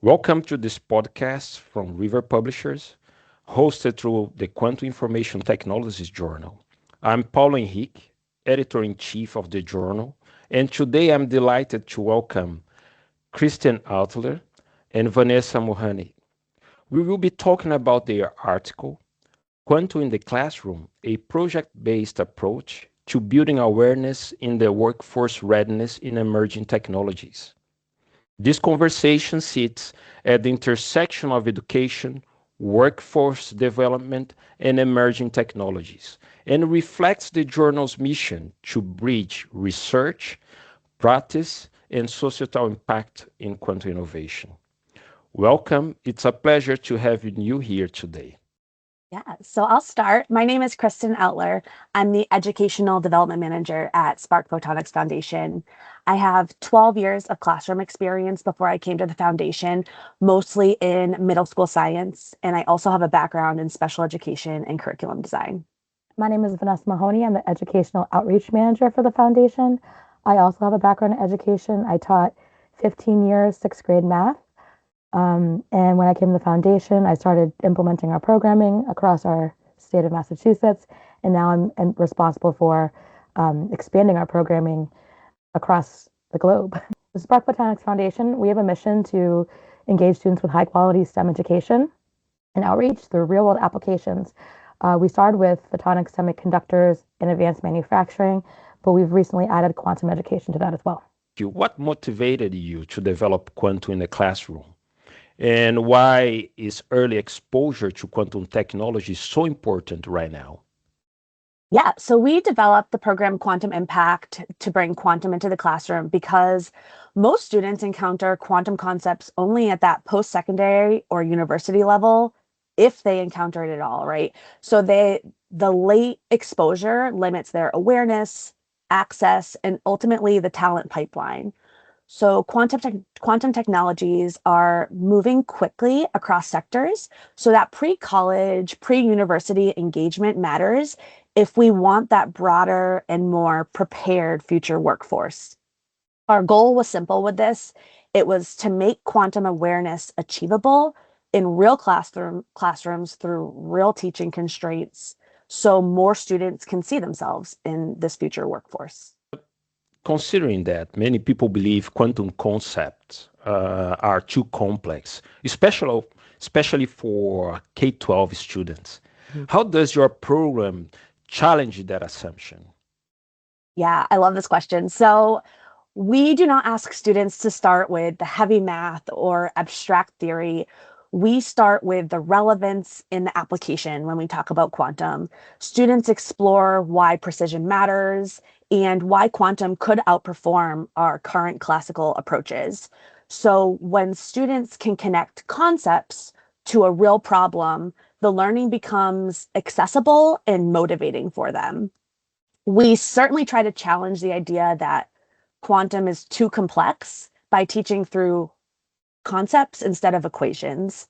Welcome to this podcast from River Publishers, hosted through the Quantum Information Technologies Journal. I'm Paulo Henrique, editor-in-chief of the journal, and today I'm delighted to welcome Kristen Outler and Vanessa Mahoney. We will be talking about their article, Quantum in the Classroom, a project-based approach to building awareness in the workforce readiness in emerging technologies. This conversation sits at the intersection of education, workforce development, and emerging technologies, and reflects the journal's mission to bridge research, practice, and societal impact in quantum innovation. Welcome. It's a pleasure to have you here today. Yeah, so I'll start. My name is Kristen Outler. I'm the Educational Development Manager at Spark Photonics Foundation. I have 12 years of classroom experience before I came to the foundation, mostly in middle school science, and I also have a background in special education and curriculum design. My name is Vanessa Mahoney. I'm the Educational Outreach Manager for the foundation. I also have a background in education. I taught 15 years, sixth grade math. And when I came to the foundation, I started implementing our programming across our state of Massachusetts. And now I'm responsible for expanding our programming across the globe. The Spark Photonics Foundation, we have a mission to engage students with high quality STEM education and outreach through real world applications. We started with photonics, semiconductors, and advanced manufacturing, but we've recently added quantum education to that as well. What motivated you to develop quantum in the classroom? And why is early exposure to quantum technology so important right now? Yeah, so we developed the program Quantum Impact to bring quantum into the classroom because most students encounter quantum concepts only at that post-secondary or university level, if they encounter it at all, right? So the late exposure limits their awareness, access, and ultimately the talent pipeline. So quantum technologies are moving quickly across sectors, so that pre-college, pre-university engagement matters if we want that broader and more prepared future workforce. Our goal was simple with this. It was to make quantum awareness achievable in real classrooms through real teaching constraints, so more students can see themselves in this future workforce. Considering that many people believe quantum concepts are too complex, especially for K-12 students, how does your program challenge that assumption? Yeah, I love this question. So we do not ask students to start with the heavy math or abstract theory. We start with the relevance in the application when we talk about quantum. Students explore why precision matters and why quantum could outperform our current classical approaches. So when students can connect concepts to a real problem, the learning becomes accessible and motivating for them. We certainly try to challenge the idea that quantum is too complex by teaching through concepts instead of equations.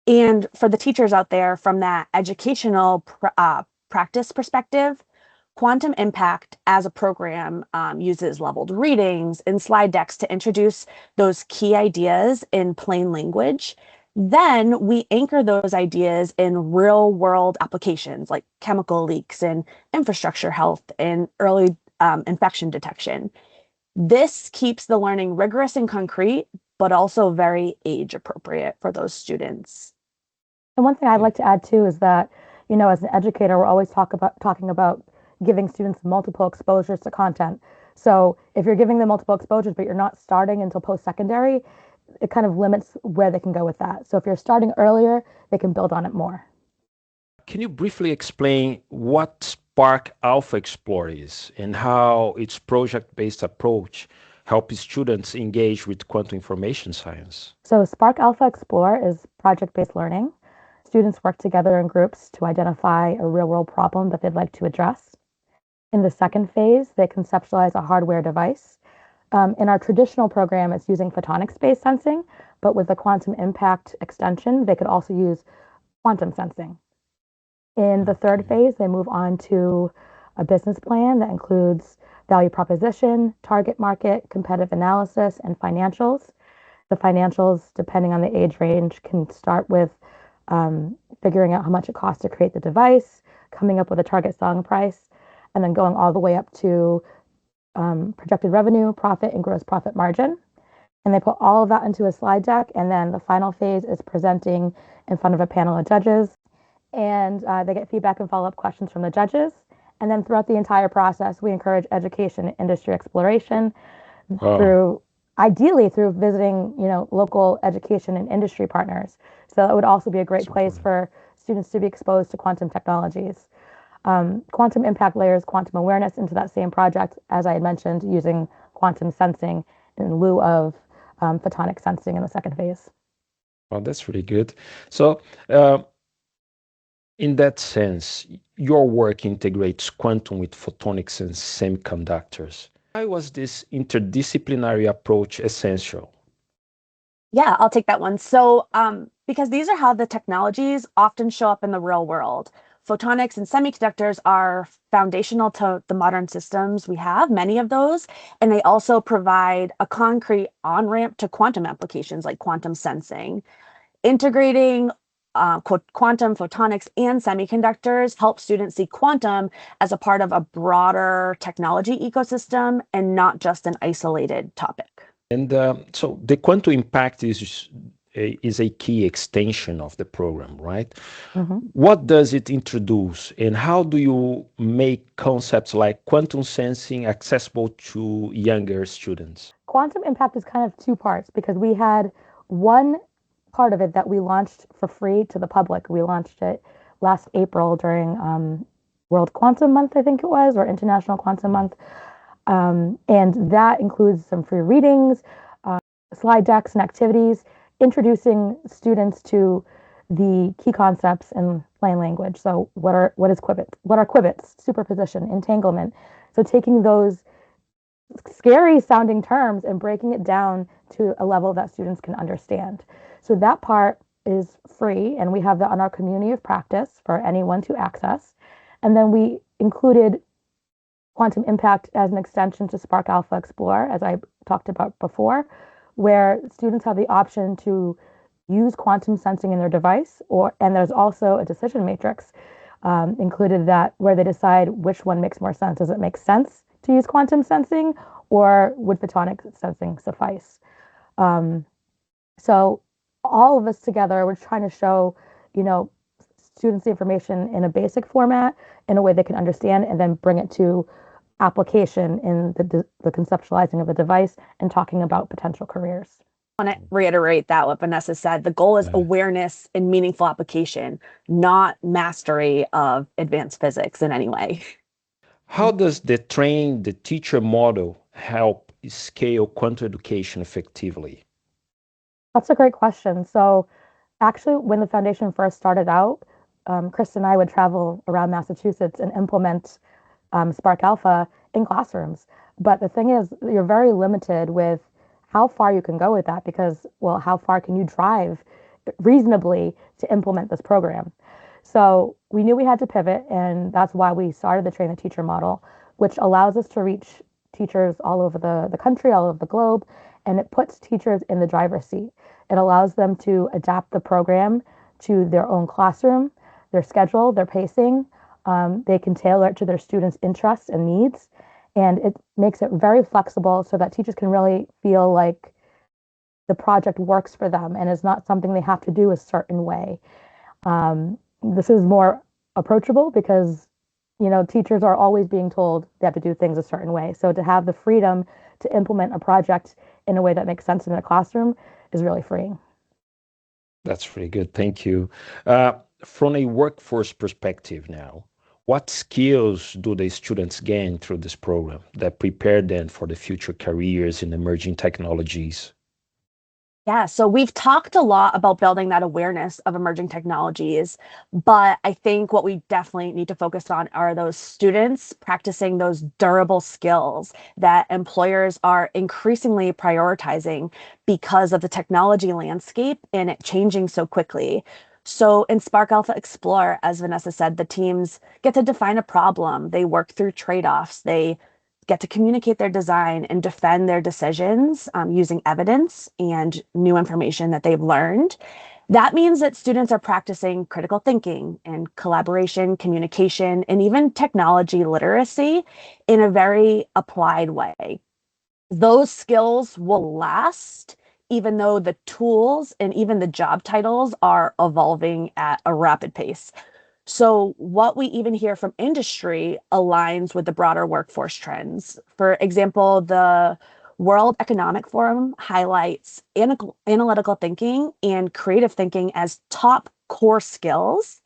And for the teachers out there, from that educational practice perspective, Quantum Impact as a program uses leveled readings and slide decks to introduce those key ideas in plain language. Then we anchor those ideas in real world applications like chemical leaks and infrastructure health and early infection detection. This keeps the learning rigorous and concrete, but also very age appropriate for those students. And one thing I'd like to add too is that, as an educator, we're always talking about giving students multiple exposures to content. So if you're giving them multiple exposures, but you're not starting until post-secondary, it kind of limits where they can go with that. So if you're starting earlier, they can build on it more. Can you briefly explain what Spark Alpha Explore is and how its project-based approach helps students engage with quantum information science? So Spark Alpha Explore is project-based learning. Students work together in groups to identify a real-world problem that they'd like to address. In the second phase, they conceptualize a hardware device. In our traditional program, it's using photonics-based sensing, but with the quantum impact extension, they could also use quantum sensing. In the third phase, they move on to a business plan that includes value proposition, target market, competitive analysis, and financials. The financials, depending on the age range, can start with figuring out how much it costs to create the device, coming up with a target selling price, and then going all the way up to projected revenue, profit, and gross profit margin. And they put all of that into a slide deck. And then the final phase is presenting in front of a panel of judges. And they get feedback and follow-up questions from the judges. And then throughout the entire process, we encourage education and industry exploration through, ideally through visiting, local education and industry partners. So that would also be a great place for students to be exposed to quantum technologies. Quantum impact layers quantum awareness into that same project, as I had mentioned, using quantum sensing in lieu of photonic sensing in the second phase. Well, that's really good. So, in that sense, your work integrates quantum with photonics and semiconductors. Why was this interdisciplinary approach essential? Yeah, I'll take that one. So, because these are how the technologies often show up in the real world. Photonics and semiconductors are foundational to the modern systems we have, many of those, and they also provide a concrete on-ramp to quantum applications like quantum sensing. Integrating quantum, photonics, and semiconductors help students see quantum as a part of a broader technology ecosystem and not just an isolated topic. And so the quantum impact is a key extension of the program, right? Mm-hmm. What does it introduce, and how do you make concepts like quantum sensing accessible to younger students? Quantum impact is kind of two parts because we had one part of it that we launched for free to the public. We launched it last April during World Quantum Month, I think it was, or International Quantum Month. And that includes some free readings, slide decks, and activities, introducing students to the key concepts in plain language. So what are qubits, superposition, entanglement. So taking those scary sounding terms and breaking it down to a level that students can understand. So that part is free, and we have that on our community of practice for anyone to access. And then we included quantum impact as an extension to Spark Alpha Explore, as I talked about before, where students have the option to use quantum sensing in their device, and there's also a decision matrix included that where they decide which one makes more sense. Does it make sense to use quantum sensing, or would photonic sensing suffice? So all of us together, we're trying to show, students the information in a basic format in a way they can understand, and then bring it to application in the conceptualizing of the device and talking about potential careers. I want to reiterate that what Vanessa said. The goal is awareness and meaningful application, not mastery of advanced physics in any way. How does the train the teacher model help scale quantum education effectively? That's a great question. So actually, when the foundation first started out, Kristen and I would travel around Massachusetts and implement Spark Alpha in classrooms. But the thing is, you're very limited with how far you can go with that because, well, how far can you drive reasonably to implement this program? So we knew we had to pivot, and that's why we started the train the teacher model, which allows us to reach teachers all over the country, all over the globe, and it puts teachers in the driver's seat. It allows them to adapt the program to their own classroom, their schedule, their pacing. They can tailor it to their students' interests and needs. And it makes it very flexible so that teachers can really feel like the project works for them and is not something they have to do a certain way. This is more approachable because, teachers are always being told they have to do things a certain way. So to have the freedom to implement a project in a way that makes sense in a classroom is really freeing. That's really good. Thank you. From a workforce perspective now, what skills do the students gain through this program that prepare them for the future careers in emerging technologies? Yeah, so we've talked a lot about building that awareness of emerging technologies, but I think what we definitely need to focus on are those students practicing those durable skills that employers are increasingly prioritizing because of the technology landscape and it changing so quickly. So in Spark Alpha Explore, as Vanessa said, the teams get to define a problem, they work through trade-offs, they get to communicate their design and defend their decisions using evidence and new information that they've learned. That means that students are practicing critical thinking and collaboration, communication, and even technology literacy in a very applied way. Those skills will last even though the tools and even the job titles are evolving at a rapid pace. So, what we even hear from industry aligns with the broader workforce trends. For example, the World Economic Forum highlights analytical thinking and creative thinking as top core skills.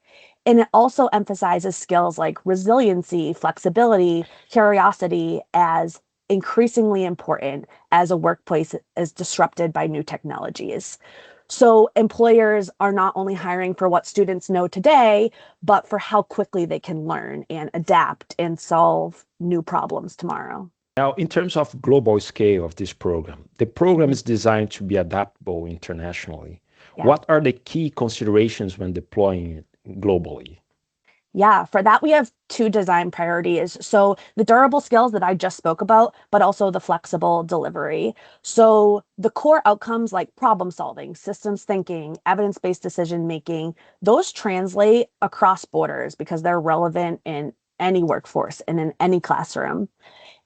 And it also emphasizes skills like resiliency, flexibility, curiosity as increasingly important as a workplace is disrupted by new technologies. So employers are not only hiring for what students know today, but for how quickly they can learn and adapt and solve new problems tomorrow. Now, in terms of global scale of this program, the program is designed to be adaptable internationally. Yeah. What are the key considerations when deploying it globally? Yeah, for that, we have two design priorities. So the durable skills that I just spoke about, but also the flexible delivery. So the core outcomes like problem solving, systems thinking, evidence-based decision making, those translate across borders because they're relevant in any workforce and in any classroom.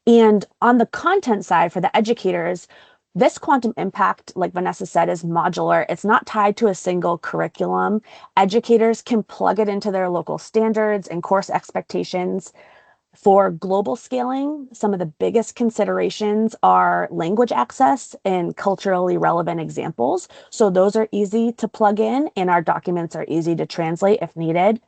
And on the content side for the educators, this quantum impact, like Vanessa said, is modular. It's not tied to a single curriculum. Educators can plug it into their local standards and course expectations. For global scaling, some of the biggest considerations are language access and culturally relevant examples. So those are easy to plug in, and our documents are easy to translate if needed.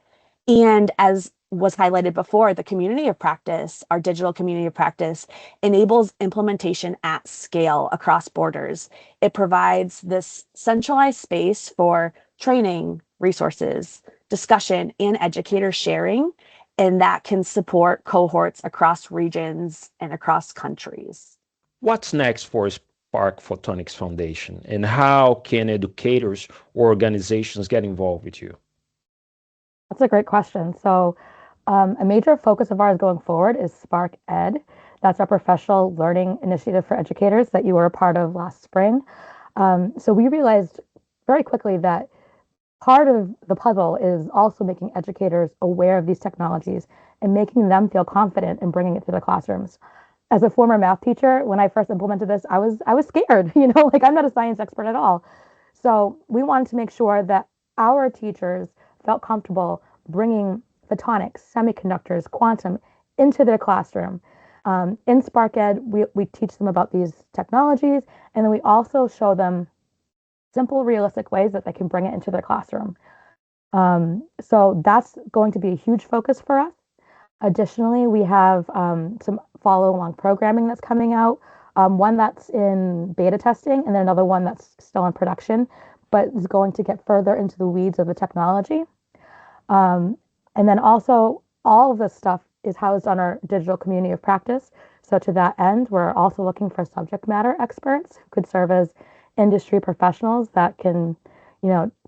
And as was highlighted before, the community of practice, our digital community of practice, enables implementation at scale across borders. It provides this centralized space for training, resources, discussion, and educator sharing, and that can support cohorts across regions and across countries. What's next for Spark Photonics Foundation, and how can educators or organizations get involved with you? That's a great question. So, a major focus of ours going forward is Spark Ed. That's our professional learning initiative for educators that you were a part of last spring. So, we realized very quickly that part of the puzzle is also making educators aware of these technologies and making them feel confident in bringing it to the classrooms. As a former math teacher, when I first implemented this, I was scared, like I'm not a science expert at all. So we wanted to make sure that our teachers felt comfortable bringing photonics, semiconductors, quantum into their classroom. In SparkEd, we teach them about these technologies, and then we also show them simple, realistic ways that they can bring it into their classroom. So that's going to be a huge focus for us. Additionally, we have some follow along programming that's coming out, one that's in beta testing, and then another one that's still in production, but is going to get further into the weeds of the technology. And then also, all of this stuff is housed on our digital community of practice. So, to that end, we're also looking for subject matter experts who could serve as industry professionals that can,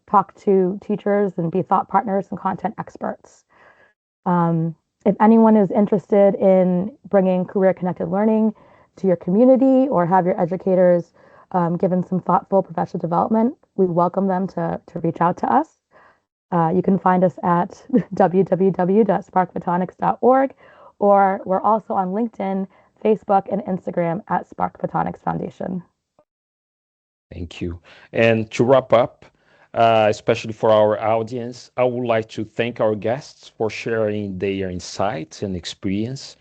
talk to teachers and be thought partners and content experts. If anyone is interested in bringing career connected learning to your community or have your educators given some thoughtful professional development, we welcome them to reach out to us. You can find us at www.sparkphotonics.org, or we're also on LinkedIn, Facebook, and Instagram at Spark Photonics Foundation. Thank you. And to wrap up, especially for our audience, I would like to thank our guests for sharing their insights and experience.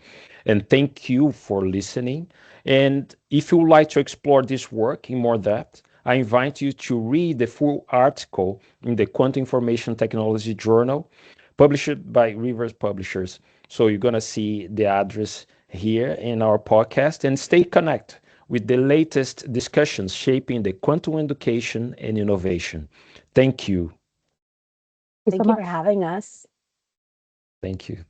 And thank you for listening. And if you would like to explore this work in more depth, I invite you to read the full article in the Quantum Information Technology Journal, published by Rivers Publishers. So you're going to see the address here in our podcast, and stay connected with the latest discussions shaping the quantum education and innovation. Thank you. Thank you for having us. Thank you.